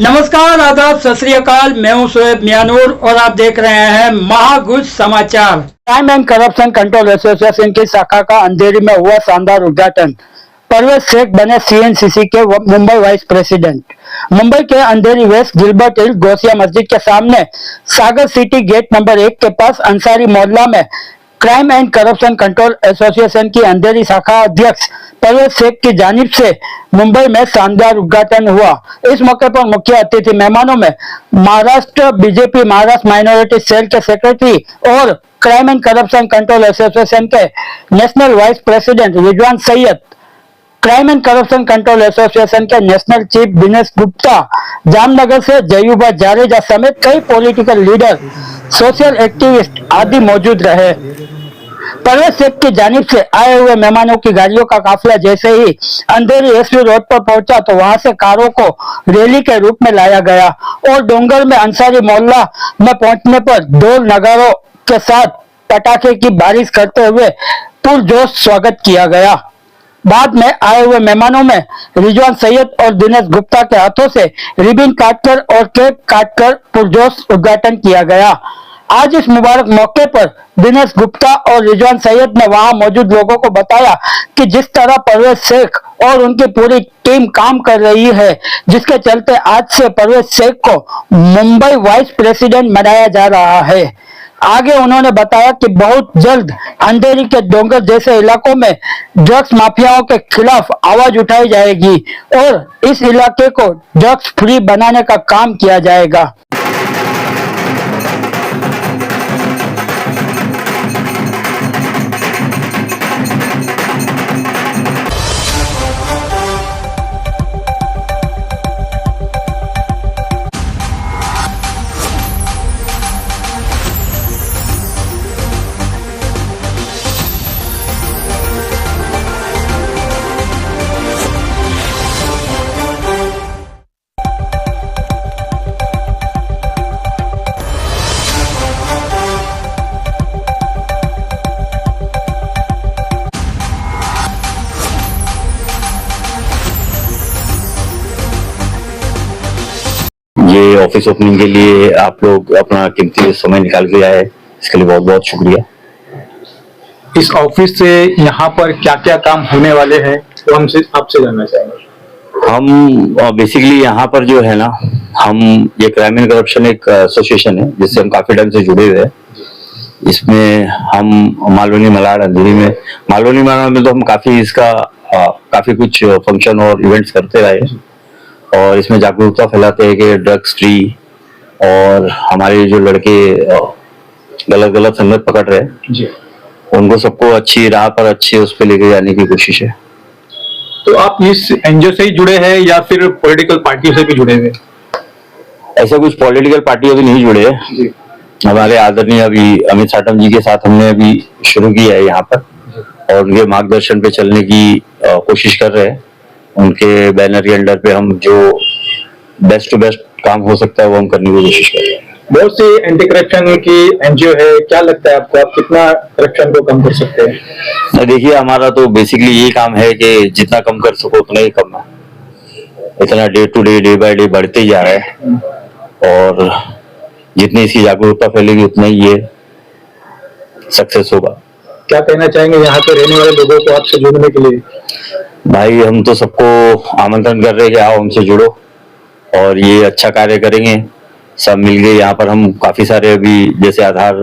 नमस्कार, आदाब, सत श्री अकाल। मैं हूं शोएब मियानूर और आप देख रहे हैं महागुज समाचार। Crime and corruption control association की शाखा का अंधेरी में हुआ शानदार उद्घाटन। परवेज शेख बने सीएनसीसी के मुंबई वाइस प्रेसिडेंट। मुंबई के Andheri west Gilbert hill Gausia Masjid के सामने सागर सिटी गेट नंबर 1 के पास अंसारी मोहल्ला में crime and corruption control association की अंधेरी शाखा अध्यक्ष परवेज शेख की जानिब से मुंबई में शानदार उद्घाटन हुआ। इस मौके पर मुख्य अतिथि मेहमानों में Maharashtra BJP Maharashtra minority cell के सेक्रेटरी और crime and corruption control association के national vice president Rizwan Syed, crime and corruption control association के नेशनल चीफ दिनेश गुप्ता, जामनगर से जयूबा जाडेजा समेत कई पॉलिटिकल लीडर, सोशल एक्टिविस्ट आदि मौजूद रहे। परवेज शेख की जानिब से आए हुए मेहमानों की गाड़ियों का काफिला जैसे ही अंधेरी एसपी रोड पर पहुंचा तो वहां से कारों को रैली के रूप में लाया गया और डोंगर में अंसारी मोहल्ला में पहुंचने पर ढोल नगारों के साथ पटाखे की बारिश करते हुए पुरजोश स्वागत किया गया। बाद में आए हुए मेहमानों में रिजवान सैयद और दिनेश गुप्ता के हाथों से रिबन काटकर और केक काटकर पुरजोश उद्घाटन किया गया। आज इस मुबारक मौके पर दिनेश गुप्ता और रिजवान सैयद ने वहां मौजूद लोगों को बताया कि जिस तरह परवेज शेख और उनकी पूरी टीम काम कर रही है, जिसके चलते आज से परवेज शेख को मुंबई वाइस प्रेसिडेंट बनाया जा रहा है। आगे उन्होंने बताया कि बहुत जल्द अंधेरी के डोंगर जैसे इलाकों में ड्रग्स माफियाओं के खिलाफ आवाज उठाई जाएगी और इस इलाके को ड्रग्स फ्री बनाने का काम किया जाएगा। ये ऑफिस ओपनिंग के लिए आप लोग अपना कीमती समय निकाल के आए, इसके लिए बहुत बहुत शुक्रिया। इस ऑफिस से यहाँ पर क्या क्या काम होने वाले हैं तो हमसे आपसे जानना चाहेंगे। हम बेसिकली यहाँ पर जो है ना, हम ये क्राइम एंड करप्शन एक एसोसिएशन है जिससे हम काफी टाइम से जुड़े हुए हैं। इसमें हम मालवनी मलाड अंधेरी में तो हम काफी कुछ फंक्शन और इवेंट्स करते रहे और इसमें जागरूकता फैलाते हैं कि ड्रग्स फ्री और हमारे जो लड़के गलत संगत पकड़ रहे हैं उनको सबको अच्छी राह पर अच्छे उस पर लेके जाने की कोशिश है। तो आप इस एनजीओ से ही जुड़े हैं या फिर पॉलिटिकल पार्टियों से भी जुड़े हुए? ऐसा कुछ पॉलिटिकल पार्टियों से नहीं जुड़े हैं। हमारे आदरणीय अभी अमित साटम जी के साथ हमने अभी शुरू किया है यहाँ पर और उनके मार्गदर्शन पे चलने की कोशिश कर रहे हैं। उनके बैनर के अंडर पे हम जो बेस्ट टू बेस्ट काम हो सकता है वो हम करने की कोशिश कर रहे हैं। बहुत सी एंटी करप्शन की एनजीओ है, क्या लगता है आपको, आप कितना करप्शन को कम कर सकते हैं? देखिए, हमारा तो बेसिकली यही काम है कि जितना कम कर सको उतना ही कम है। इतना day to day by day बढ़ते ही जा रहा है और जितनी इसकी जागरूकता फैलेगी उतना ही ये सक्सेस होगा। क्या कहना चाहेंगे यहाँ पे रहने वाले लोगों को आपसे जुड़ने के लिए? भाई, हम तो सबको आमंत्रण कर रहे हैं कि आओ हमसे जुड़ो और ये अच्छा कार्य करेंगे सब मिलके। यहाँ पर हम काफी सारे अभी जैसे आधार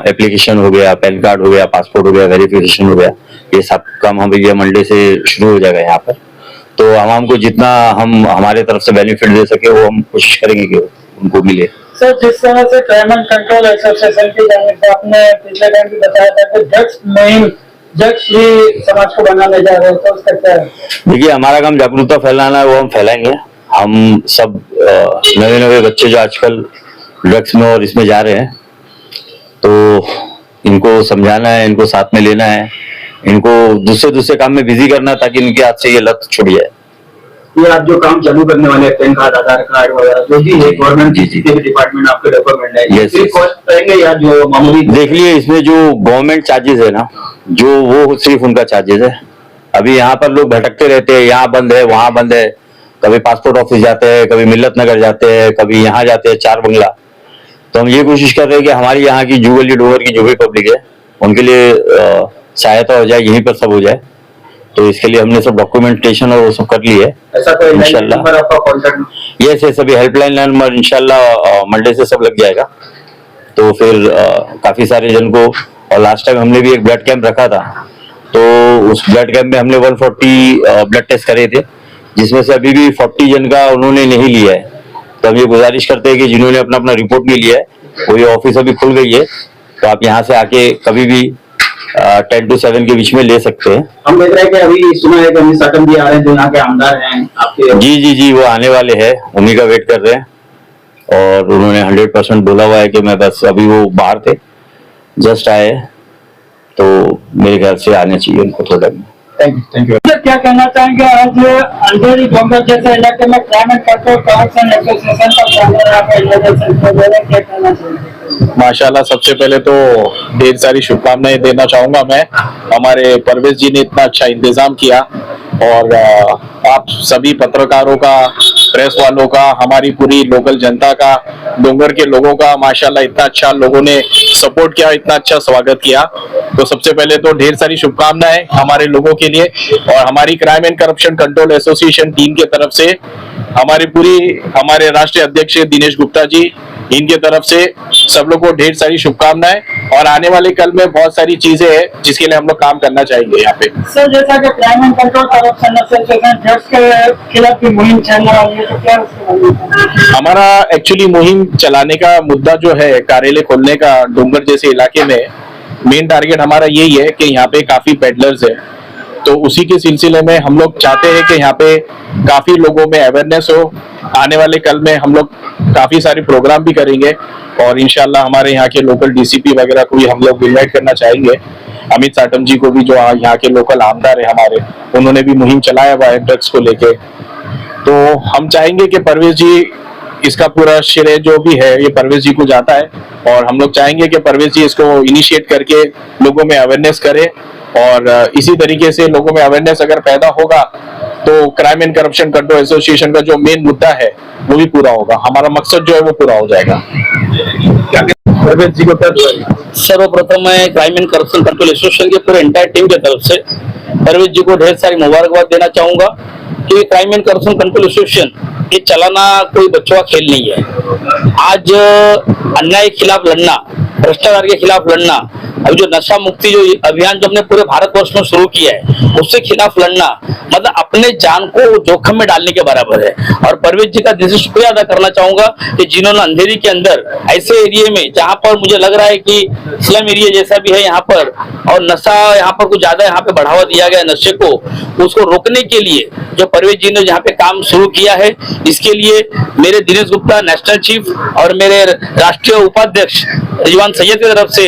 एप्लीकेशन हो गया, पैन कार्ड हो गया, पासपोर्ट हो गया, वेरिफिकेशन हो गया, ये सब काम हम ये मंडे से शुरू हो जाएगा यहाँ पर। तो आवाम को जितना हम हमारे तरफ से बेनिफिट दे सके वो हम कोशिश करेंगे कि उनको मिले। सर, जिस तरह से क्राइम एंड कंट्रोल एसोसिएशन की जानिब से आपने पिछले टाइम भी बताया था कि ड्रग्स मुहिम ड्रग्स फ्री समाज को बनाने जा रहे हैं, तो उसका क्या है? देखिए, हमारा काम जागरूकता फैलाना है, वो हम फैलाएंगे। हम सब नए बच्चे जो आजकल ड्रग्स में और इसमें जा रहे हैं तो इनको समझाना है, इनको साथ में लेना है, इनको दूसरे काम में बिजी करना है ताकि इनके हाथ से ये लत छूट जाए। ये आप जो काम चालू करने वाले पैन कार्ड, आधार कार्ड वगैरह जो भी है गवर्नमेंट डिपार्टमेंट आपके डेवलपमेंट है, ये सिर्फ कॉस्ट रहेंगे या जो मामूली? देख लिए, इसमें जो गवर्नमेंट चार्जेस है ना, जो वो सिर्फ उनका चार्जेस है। अभी यहाँ पर लोग भटकते रहते हैं, यहाँ बंद है वहां बंद है, कभी पासपोर्ट ऑफिस जाते हैं, कभी मिल्लत नगर जाते हैं, कभी यहाँ जाते हैं 4 बंगला। तो हम ये कोशिश कर रहे हैं कि हमारी यहाँ की जू गली डोंगर की जो भी पब्लिक है उनके लिए सहायता हो जाए, यहीं पर सब हो जाए। तो इसके लिए हमने सब डॉक्यूमेंटेशन और वो सब कर ली है। ऐसा कोई इंशाल्लाह नंबर आपका कॉन्टैक्ट? ये से सभी हेल्पलाइन नंबर इंशाल्लाह मंडे से सब लग जाएगा। तो फिर काफी सारे जन को, और लास्ट टाइम हमने भी एक ब्लड कैंप रखा था, तो उस ब्लड कैंप में हमने 140 ब्लड टेस्ट करे थे, जिसमें से अभी भी 40 जन का उन्होंने नहीं लिया है। तो हम ये गुजारिश करते हैं कि जिन्होंने अपना अपना रिपोर्ट नहीं लिया है, वो ये ऑफिस अभी खुल गई है, तो आप यहाँ से आके कभी भी 10 to 7 के बीच में ले सकते हैं। हम देख रहे हैं कि अभी सुना है कि अमित साटम जी आ रहे हैं, जो यहाँ के आमदार हैं आपके। जी जी जी, वो आने वाले हैं, उन्हीं का वेट कर रहे हैं। और उन्होंने 100% बोला हुआ है कि मैं बस, अभी वो बाहर थे, जस्ट आए, तो मेरे ख्याल से आने चाहिए उनको थोड़ा। Thank you. सर, क्या कहना चाहेंगे, आज अंधेरी डोंगर जैसे इलाके में crime and control correction association का प्रोग्राम यहाँ पे इनॉग्रेशन कर रहे हैं, क्या कहना चाहेंगे? माशाल्लाह, सबसे पहले तो ढेर सारी शुभकामनाएं देना चाहूंगा मैं। हमारे परवेज जी ने इतना अच्छा इंतजाम किया, और आप सभी पत्रकारों का, प्रेस वालों का, हमारी पूरी लोकल जनता का, डोंगर के लोगों का माशाल्लाह इतना अच्छा लोगों ने सपोर्ट किया, इतना अच्छा स्वागत किया। तो सबसे पहले तो ढेर सारी शुभकामनाएं हमारे लोगों के लिए। और हमारी crime and corruption control association team के तरफ से हमारे राष्ट्रीय अध्यक्ष दिनेश गुप्ता जी, इनके तरफ से सब लोग को ढेर सारी शुभकामनाएं। और आने वाले कल में बहुत सारी चीजें हैं जिसके लिए हम लोग काम करना चाहेंगे यहाँ पे। सर, जैसा कि crime and control corruption association drugs के खिलाफ की मुहिम चल रहा है, तो क्या हमारा एक्चुअली मुहिम चलाने का मुद्दा जो है, कार्यालय खोलने का डोंगर जैसे इलाके में, मेन टारगेट हमारा यही है कि यहाँ पे काफी पेडलर्स है। तो उसी के सिलसिले में हम लोग चाहते हैं कि यहाँ पे काफी लोगों में अवेयरनेस हो। आने वाले कल में हम लोग काफी सारे प्रोग्राम भी करेंगे, और इंशाल्लाह हमारे यहाँ के लोकल डीसीपी वगैरह को भी हम लोग इन्वाइट करना चाहेंगे। अमित साटम जी को भी, जो यहाँ के लोकल आमदार है हमारे, उन्होंने भी मुहिम चलाया हुआ है ड्रग्स को लेके। तो हम चाहेंगे कि परवेज जी, इसका पूरा श्रेय जो भी है ये परवेज जी को जाता है, और हम लोग चाहेंगे कि परवेज जी इसको इनिशिएट करके लोगों में अवेयरनेस करें। और इसी तरीके से लोगों में अवेयरनेस अगर पैदा होगा तो crime and corruption control association का जो मेन मुद्दा है वो भी पूरा होगा, हमारा मकसद जो है वो पूरा हो जाएगा। परवेज जी को सर्वप्रथम मैं crime and corruption control association के पूरे एंटायर टीम की तरफ से परवेज जी को ढेर सारी मुबारकबाद देना चाहूंगा कि crime and corruption control association ये चलाना कोई बच्चों का खेल नहीं है। आज अन्याय के खिलाफ लड़ना, भ्रष्टाचार के खिलाफ लड़ना, अभी जो नशा मुक्ति जो अभियान जो हमने पूरे भारतवर्ष में शुरू किया है, उससे खिलाफ लड़ना मतलब अपने जान को जोखिम में डालने के बराबर है। और परवेज जी का दिल से शुक्रिया अदा करना चाहूंगा कि जिन्होंने अंधेरी के अंदर ऐसे एरिया में, जहां पर मुझे लग रहा है कि स्लम एरिया जैसा भी है यहाँ पर, और नशा यहाँ पर कुछ ज्यादा यहाँ पे बढ़ावा दिया गया नशे को, उसको रोकने के लिए जो परवेज जी ने यहाँ पे काम शुरू किया है, इसके लिए मेरे दिनेश गुप्ता नेशनल चीफ और मेरे राष्ट्रीय उपाध्यक्ष रिजवान सैयद की तरफ से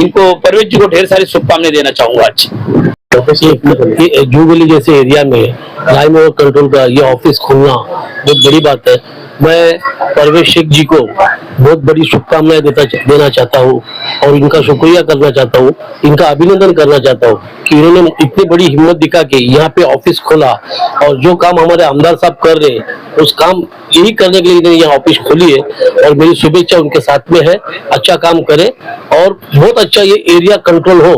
इनको, परवेज जी को ढेर सारी शुभकामनाएं देना चाहूंगा। आज जू गली जैसे एरिया में क्राइम और कंट्रोल का ये ऑफिस खोलना बहुत बड़ी बात है। मैं परवेज शेख जी को बहुत बड़ी शुभकामनाएं देना चाहता हूँ, और इनका शुक्रिया करना चाहता हूँ, इनका अभिनंदन करना चाहता हूँ कि इन्होंने इतनी बड़ी हिम्मत दिखा के यहाँ पे ऑफिस खोला, और जो काम हमारे आमदार साहब कर रहे हैं उस काम यही करने के लिए इन्होंने यहाँ ऑफिस खोली है। और मेरी शुभेच्छा उनके साथ में है, अच्छा काम करे और बहुत अच्छा ये एरिया कंट्रोल हो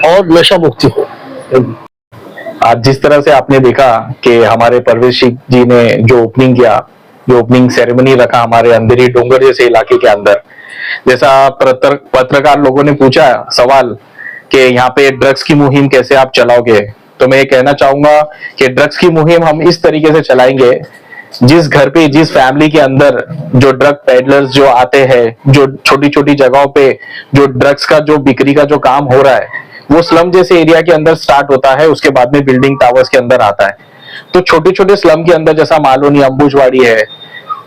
और नशा मुक्ति हो। आज जिस तरह से आपने देखा कि हमारे परवेज शेख जी ने जो ओपनिंग किया, जो ओपनिंग सेरेमनी रखा हमारे अंधेरी डोंगर जैसे इलाके के अंदर, जैसा पत्रकार लोगों ने पूछा सवाल कि यहाँ पे ड्रग्स की मुहिम कैसे आप चलाओगे, तो मैं ये कहना चाहूंगा कि ड्रग्स की मुहिम हम इस तरीके से चलाएंगे, जिस घर पे, जिस फैमिली के अंदर जो ड्रग पेडलर्स जो आते हैं, जो छोटी छोटी जगहों पे जो ड्रग्स का जो बिक्री का जो काम हो रहा है, वो स्लम जैसे एरिया के अंदर स्टार्ट होता है, उसके बाद में बिल्डिंग टावर्स के अंदर आता है। तो छोटे छोटे स्लम के अंदर, जैसा मालोनी अंबुजवाड़ी है,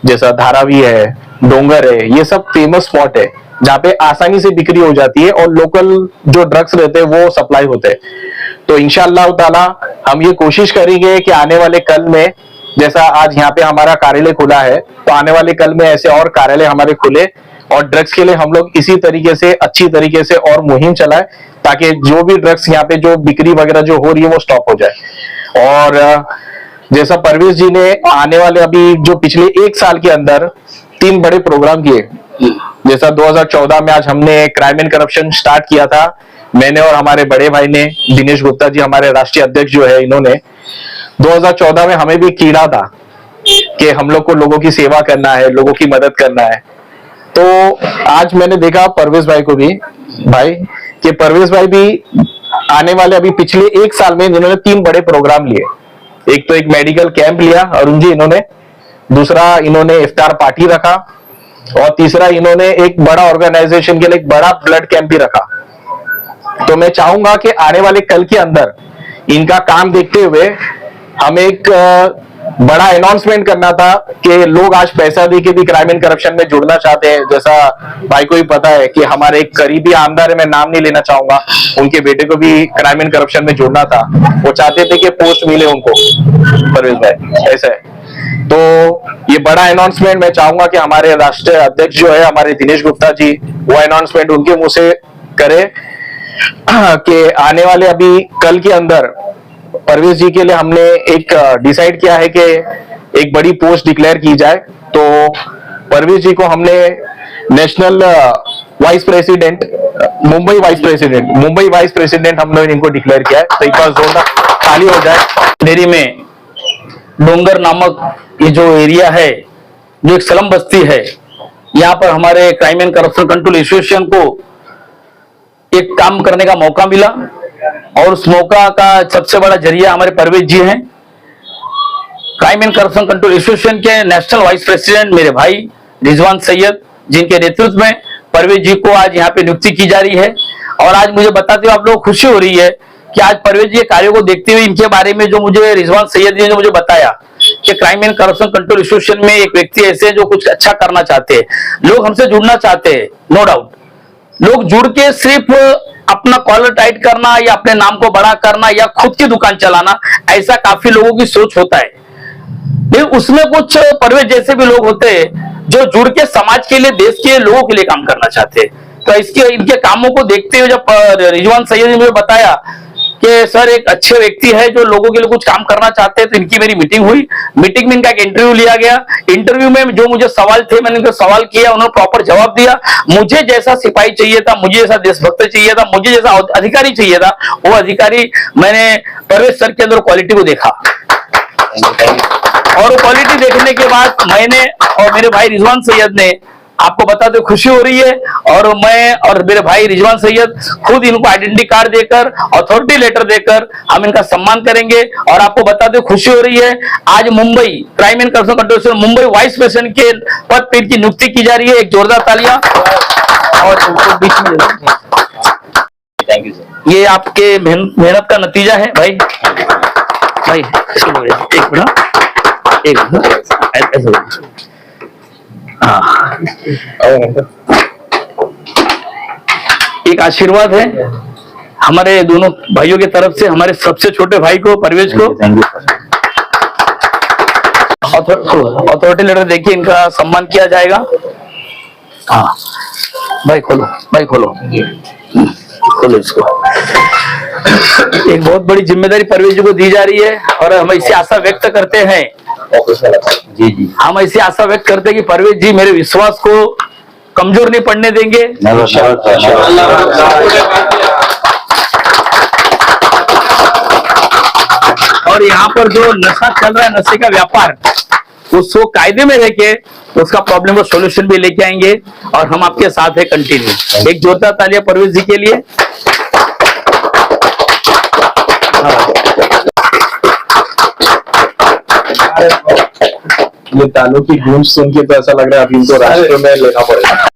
जैसा धारावी है, डोंगर है, ये सब फेमस स्पॉट है जहाँ पे आसानी से बिक्री हो जाती है और लोकल जो ड्रग्स रहते हैं वो सप्लाई होते हैं। तो इंशाअल्लाह ताला हम ये कोशिश करेंगे कि आने वाले कल में, जैसा आज यहाँ पे हमारा कार्यालय खुला है, तो आने वाले कल में ऐसे और कार्यालय हमारे खुले, और ड्रग्स के लिए हम लोग इसी तरीके से, अच्छी तरीके से और मुहिम चलाए, ताकि जो भी ड्रग्स यहाँ पे जो बिक्री वगैरह जो हो रही है वो स्टॉप हो जाए। और जैसा परवेश जी ने आने वाले अभी जो पिछले 1 साल के अंदर 3 बड़े प्रोग्राम किए, जैसा 2014 में आज हमने क्राइम एंड करप्शन स्टार्ट किया था, मैंने और हमारे बड़े भाई ने, दिनेश गुप्ता जी हमारे राष्ट्रीय अध्यक्ष जो है, इन्होंने 2014 में हमें भी कीड़ा था कि हम लोग को लोगों की सेवा करना है, लोगों की मदद करना है। तो आज मैंने देखा परवेश भाई को भी, भाई कि परवेश भाई भी आने वाले अभी पिछले 1 साल में इन्होंने 3 बड़े प्रोग्राम लिए। एक तो एक मेडिकल कैंप लिया अरुण जी इन्होंने, दूसरा इन्होंने इफ्तार पार्टी रखा, और तीसरा इन्होंने एक बड़ा ऑर्गेनाइजेशन के लिए एक बड़ा ब्लड कैंप भी रखा। तो मैं चाहूंगा कि आने वाले कल के अंदर इनका काम देखते हुए हम एक बड़ा अनाउंसमेंट करना था कि लोग आज पैसा दे के भी क्राइम एंड करप्शन में जुड़ना चाहते हैं। जैसा भाई को भी पता है कि हमारे एक करीबी आमदार है, मैं नाम नहीं लेना चाहूंगा, उनके बेटे को भी क्राइम एंड करप्शन में जुड़ना था। वो चाहते थे कि पोस्ट मिले उनको, परवेश भाई ऐसा है। तो ये बड़ा अनाउंसमेंट मैं चाहूंगा कि हमारे राष्ट्रीय अध्यक्ष जो है हमारे दिनेश गुप्ता जी, वो अनाउंसमेंट उनके मुंह से करे कि आने वाले अभी कल के अंदर परवेश जी के लिए हमने एक डिसाइड किया है कि एक बड़ी पोस्ट डिक्लेयर की जाए। तो परवेश जी को हमने national vice president, Mumbai vice president हम लोग इनको डिक्लेयर किया है। तो एक बार जोरदार ताली हो जाए। अंधेरी में डोंगर नामक ये जो एरिया है, जो एक स्लम बस्ती है, यहाँ पर हमारे crime and corruption control association को एक काम करने का मौका मिला, और उस मौका का सबसे बड़ा जरिया हमारे परवेश जी हैं। Crime and corruption control association के नेशनल वाइस प्रेसिडेंट मेरे भाई रिजवान सैयद, जिनके नेतृत्व में परवेश जी को आज यहाँ पे नियुक्ति की जा रही है। और आज मुझे बताते हुए आप लोगों को खुशी हो रही है कि आज परवेश जी के कार्यों को देखते हुए इनके बारे में जो मुझे रिजवान सैयद जी ने मुझे बताया कि crime and corruption control association में एक व्यक्ति ऐसे हैं जो कुछ अच्छा करना चाहते हैं, लोग हमसे जुड़ना चाहते हैं। नो डाउट लोग जुड़ के सिर्फ अपना कॉलर टाइट करना या अपने नाम को बड़ा करना या खुद की दुकान चलाना, ऐसा काफी लोगों की सोच होता है। लेकिन उसमें कुछ परवेश जैसे भी लोग होते हैं जो जुड़ के समाज के लिए, देश के लोगों के लिए काम करना चाहते हैं। तो इनके कामों को देखते हुए जब रिजवान सैयद ने मुझे बताया कि सर एक अच्छे व्यक्ति है जो लोगों के लिए कुछ काम करना चाहते हैं, तो इनकी मेरी मीटिंग हुई। मीटिंग में इनका एक इंटरव्यू लिया गया। इंटरव्यू में जो मुझे सवाल थे मैंने इनको सवाल किया, उन्होंने प्रॉपर जवाब दिया। मुझे जैसा सिपाही चाहिए था, मुझे जैसा देशभक्त चाहिए था, मुझे जैसा अधिकारी चाहिए था, वो अधिकारी मैंने परवेश सर के अंदर क्वालिटी को देखा। और क्वालिटी देखने के बाद मैंने और मेरे भाई रिजवान सैयद ने, आपको बताते हुए खुशी हो रही है, और मैं और मेरे भाई रिजवान सैयद खुद इनको आइडेंटिटी कार्ड देकर, अथॉरिटी लेटर देकर हम इनका सम्मान करेंगे। और आपको बताते हुए खुशी हो रही है, आज Mumbai crime and corruption control Mumbai vice president के पद पर इनकी नियुक्ति की जा रही है। एक जोरदार तालियां। और बीच में थैंक यू सर। ये आपके मेहनत का नतीजा है भाई। भाई एक मिनट एक आशीर्वाद है हमारे दोनों भाइयों की तरफ से, हमारे सबसे छोटे भाई को, परवेश को। अथॉरिटी लेटर देखिए, इनका सम्मान किया जाएगा। हाँ भाई खोलो, भाई खोलो, खोलो इसको। एक बहुत बड़ी जिम्मेदारी परवेश जी को दी जा रही है, और हम ऐसी आशा व्यक्त करते हैं, जी हम ऐसी आशा व्यक्त करते हैं कि परवेश जी मेरे विश्वास को कमजोर नहीं पड़ने देंगे। और यहाँ पर जो नशा चल रहा है, नशे का व्यापार, उसको कायदे में लेके उसका प्रॉब्लम को सॉल्यूशन भी लेके आएंगे, और हम आपके साथ है कंटिन्यू। एक जोरदार तालियां परवेश जी के लिए। ये तालों की गूंज सुन के तो ऐसा लग रहा है अभी इनको राष्ट्र में लेना पड़ेगा।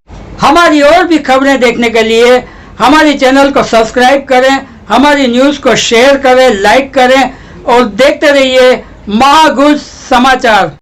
हमारी और भी खबरें देखने के लिए हमारे चैनल को सब्सक्राइब करें, हमारी न्यूज को शेयर करें, लाइक करें, और देखते रहिए महागुज समाचार।